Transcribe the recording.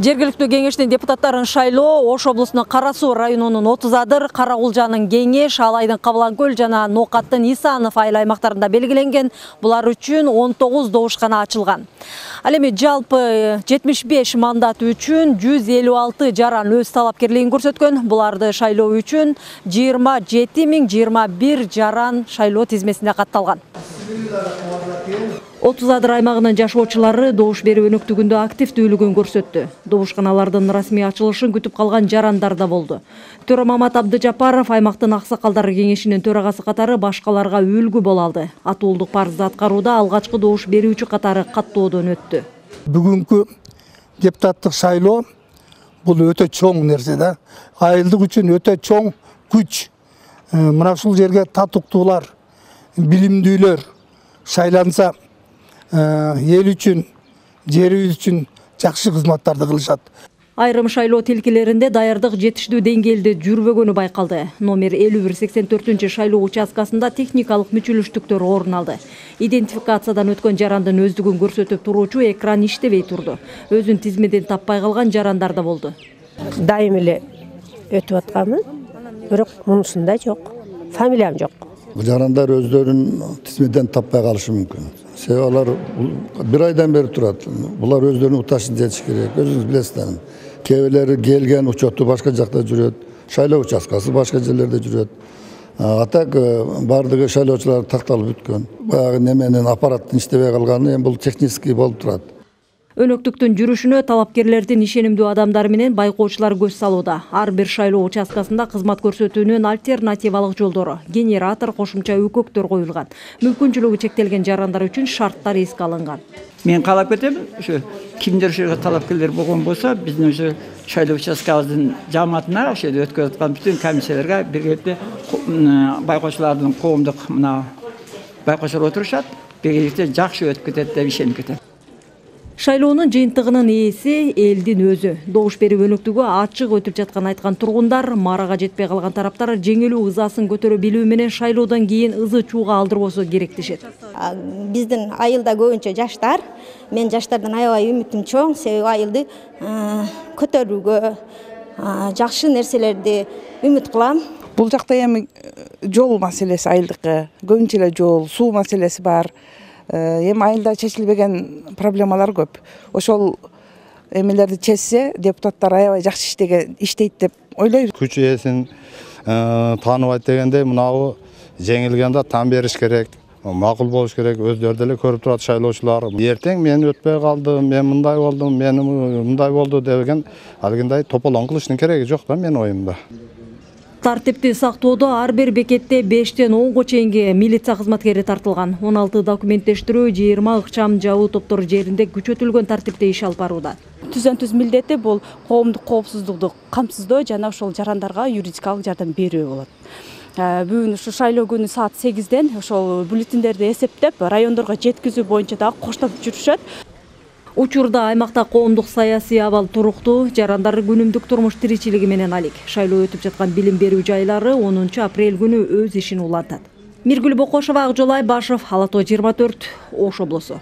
Жергиликтүү кеңештин депутаттарын шайлоо Ош облусунун Кара Суу районунун 30 Карагулжанын Кеңеш, Алайдын Кабыланкөл жана Нокаттын Исанов айыл аймактарында белгиленген. Булар үчүн 19 добушкана ачылган. Ал эми жалпы 75 мандат үчүн 156 жаран өз талапкерлигин көрсөткөн. Буларды шайлоо үчүн 27.021 жаран шайлоо тизмесине катталган. 30 аймагынын жашоочулары добуш берүү өнөктүгүндө активдүүлүгүн көрсөттү. Добушканалардын расмий ачылышын күтүп калган жарандар да болду. Төремамат Абдыжапаров аймактын аксакалдары кеңешинин төрагасы катары башкаларга үлгү боло алды. Атуулдук парызды аткарууда алгачкы добуш берүүчү катары каттоодон өттү. Бүгүнкү депутаттык шайлоо бул өтө чоң нерсе да. Айылдык үчүн өтө чоң күч. Мына ушул жерге татыктуулар, билимдүүлөр шайланса ел үчүн, жерибиз үчүн жакшы кызматтарды кылышат. Айрым шайлоо тилкелеринде даярдык жетиштүү деңгээлде жүрбөгөнү байкалды. Номер 5184 шайлоо участкасында техникалык мүчүлүштүктөр орун алды. Идентификациядан өткөн жарандын өздүгүн көрсөтүп туруучу экран иштебей турду. Өзүн тизмеден таппай калган жарандар да болду. Дайым эле өтүп атканмын, бирок мунусунда жок. Фамилиям жок. Жарандар өздөрүн тизмеден таппай калышы мүмкүн. Себеби алар бир айдан бери турат. Булар өздөрүнүн уташын жетиш керек. Өзүңүз билесиздер. Кээ келген учетту башка жакта жүрөт. Шайлоо участкасы башка жерлерде жүрөт. Атак бардыгы шайлоочулар такталып бүткөн. Баягы неменин аппараттын иштебей калганы бул технический болуп турат. Өнөктүктүн жүрүшүнө талапкерлердин ишенимдүү адамдары менен байкоочулар көз салууда. Ар бир шайлоо участкасында кызмат көрсөтүүнүн альтернативалык жолдору, генератор, кошумча өкөктөр коюлган. Мүмкүнчүлүгү чектелген жарандар үчүн шарттар эске алынган. Мен калап кетем, ушу кимдер ушуга талапкерлер болгон болсо, биздин ушу шайлоо участкабыздын жамаатына, ошол өткөрүп аткан бүтүн комиссияларга биргеликте байкоочулардын коомдук мына байкоочулар отурушат, биргеликте жакшы өтүп кетет деп ишенип кетем. Шайлоонун жыйынтыгынын ээси элдин өзү. Добуш берүү өнөктүгү ачык өтүп жаткан айткан тургундар, марага жетпей калган тараптар жеңилүү ызасын көтөрө билүү менен шайлоодон кийин ызы чууга алдырбосо керек дешет. Биздин айылда көбүнчө жаштар, мен жаштардан аябай үмүтүм чоң, себеби айылды көтөрүүгө, жакшы нерселерди үмүт кылам. Бул жакта эми жол маселеси айылдыкы, көбүнчө эле жол, суу маселеси бар. Эми айылда чечилбеген проблемалар көп. Ошол эмелерди чечсе, депутаттар аябай жакшы иштейт деп ойлойм. Күч ээсин тааныбайт дегендей, мынабу жеңилгенде тан бериш керек, макул болуш керек. Өздөрү деле көрүп турат шайлоочулар. Эртең мен өтпөй калдым, мен мындай болдум, мен мындай болду деген алгындай тополоң кылыштын кереги жок да менин оюмда. Тартипти сактоодо ар бир бекетте 5-тен 10га чейинги милиция кызматкери тартылган. 16 документтештирүү, 20 ыкчам жабуу топтор жеринде күчөтүлгөн тартипте иш алып барууда. Түзөн-түз милдети бул коомдук коопсуздукту камсыздоо жана ошол жарандарга юридикалык жардам берүү болот. Бүгүн ушу шайлоо күнү саат 8-ден ошол бюллетендерди эсептеп, райондорго жеткизүү боюнча дагы коштоп жүрүшөт. Учурда аймакта коомдук саясий абал туруктуу, жарандар күнүмдүк турмуш тиричилиги менен алек. Шайлоо өтүп жаткан билим берүү жайлары 10 апрель күнү өз ишин улантат. Миргүл Бокошова, Акжол Айбашев, Ала Тоо 24, Ош облусу.